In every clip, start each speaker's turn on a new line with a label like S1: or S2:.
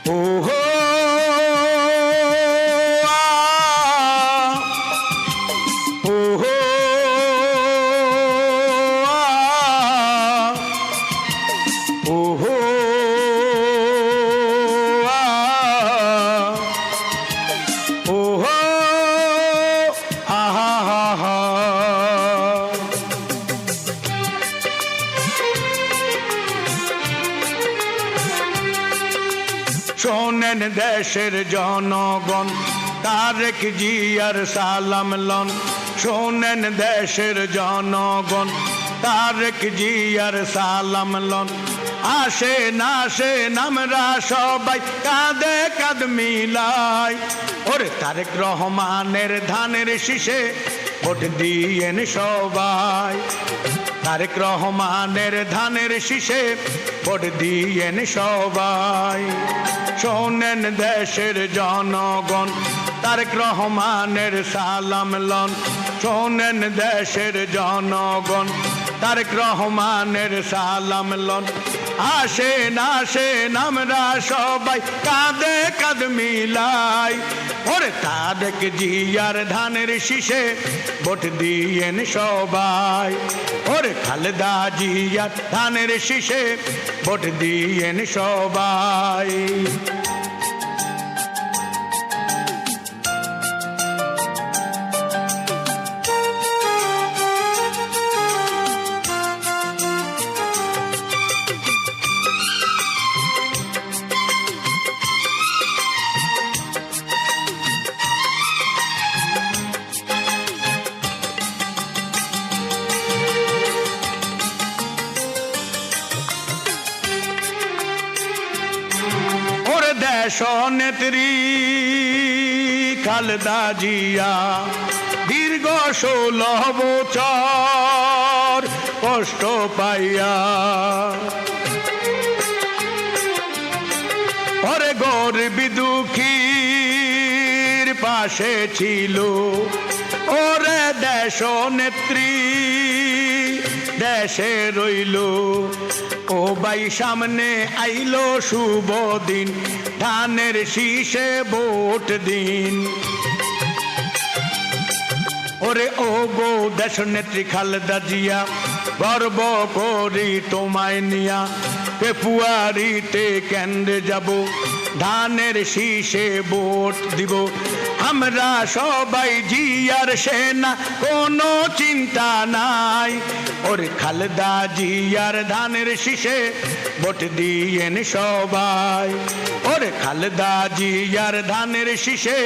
S1: ওহো ওহো ওহো ওহো আহা হা হা। শোনেন দেশের জনগণ তারেক জিয়ার সালাম লন। শোনেন দেশের জনগণ তারেক জিয়ার সালাম লন। আসেন আসেন আমরা সবাই কাঁধে কাঁধ মিলাই, ওরে তারেক রহমানের ধানের শীষে ভোট দিয়েন সবাই। তারেক রহমানের ধানের শীষে ভোট দিয়েন সবাই। শোনেন দেশের জনগণ তারেক রহমানের সালাম লন। শোনেন দেশের জনগণ তারেক রহমানের সালাম লন। আসেন আসেন আমরা সবাই কাঁধে কাঁধ মিলাই, ওরে তারেক জিয়ার ধানের শীষে ভোট দিয়েন সবাই। ওরে খালেদা জিয়ার ধানের শীষে ভোট দিয়েন সবাই। দেশ নেত্রী খালেদা জিয়া দীর্ঘ 16 বছর কষ্ট পাইয়া, ওরে গরিব দুঃখীর পাশে ছিল। ওরে দেশ নেত্রী দেশে রইল। ও ভাই সামনে আইলো শুভ দিন, ধানের শীষে ভোট দিন। ওরে ও গো দেশ নেত্রী খালেদা জিয়া গর্ব করি তোমায় নিয়া। ফেব্রুয়ারিতে কেন্দ্রে যাব, ধানের শীষে ভোট দিব। আমরা সবাই জিয়ার সেনা, কোনো চিন্তা নাই। ওরে খালেদা জিয়ার ধানের শীষে ভোট দিয়েন সবাই। ওরে খালেদা জিয়ার ধানের শীষে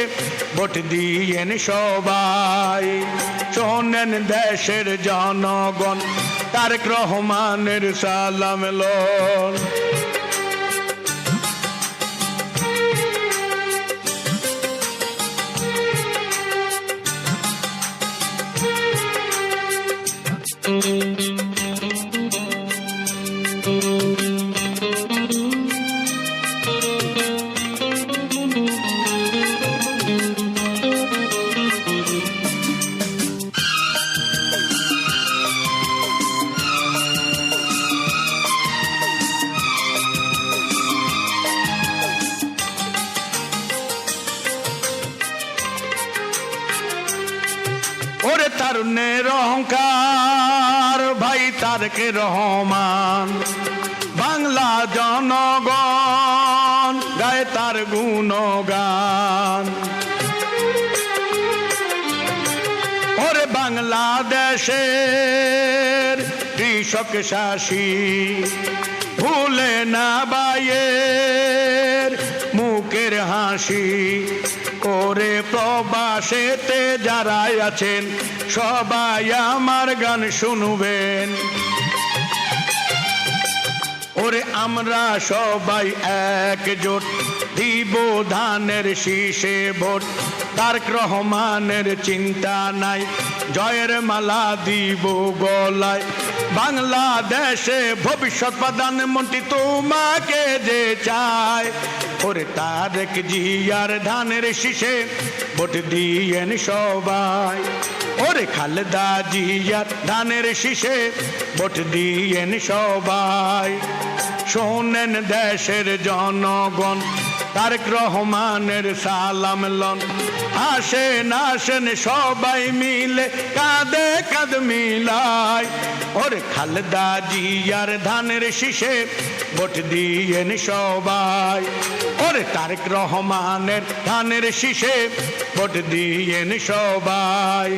S1: ভোট দিয়েন সবাই। শোনেন দেশের জনগণ তারেক রহমানের সালাম লন। ওরে তারুণ্যের অহংকার ভাই তারেক রহমান, বাংলা জনগণ গায়ে তার গুণগান। ওরে বাংলাদেশের কৃষক শাসী ভুলে না বাইয়ের মুখের হাসি। ওরে প্রবাসেতে যারা আছেন সবাই আমার গান শুনবেন। ওরে আমরা সবাই একজোট দিব ধানের শীষে ভোট। তারেক রহমানের চিন্তা নাই, জয়ের মালা দিব গলায়। বাংলাদেশে ভবিষ্যৎ প্রধানমন্ত্রী তোমাকে যে চায়। ওরে তারেক জিয়ার ধানের শীষে ভোট দিয়েন সবাই। ওরে খালেদা জিয়ার ধানের শীষে ভোট দিয়েন সবাই। শোনেন দেশের জনগণ তারেক রহমানের সালাম লন। আসেন আসেন সবাই মিলে কাঁধে কাঁধ মিলাই, ওরে খালেদা জিয়ার ধানের শীষে ভোট দিয়েন সবাই, ওরে তারেক রহমানের ধানের শীষে ভোট দিয়েন সবাই।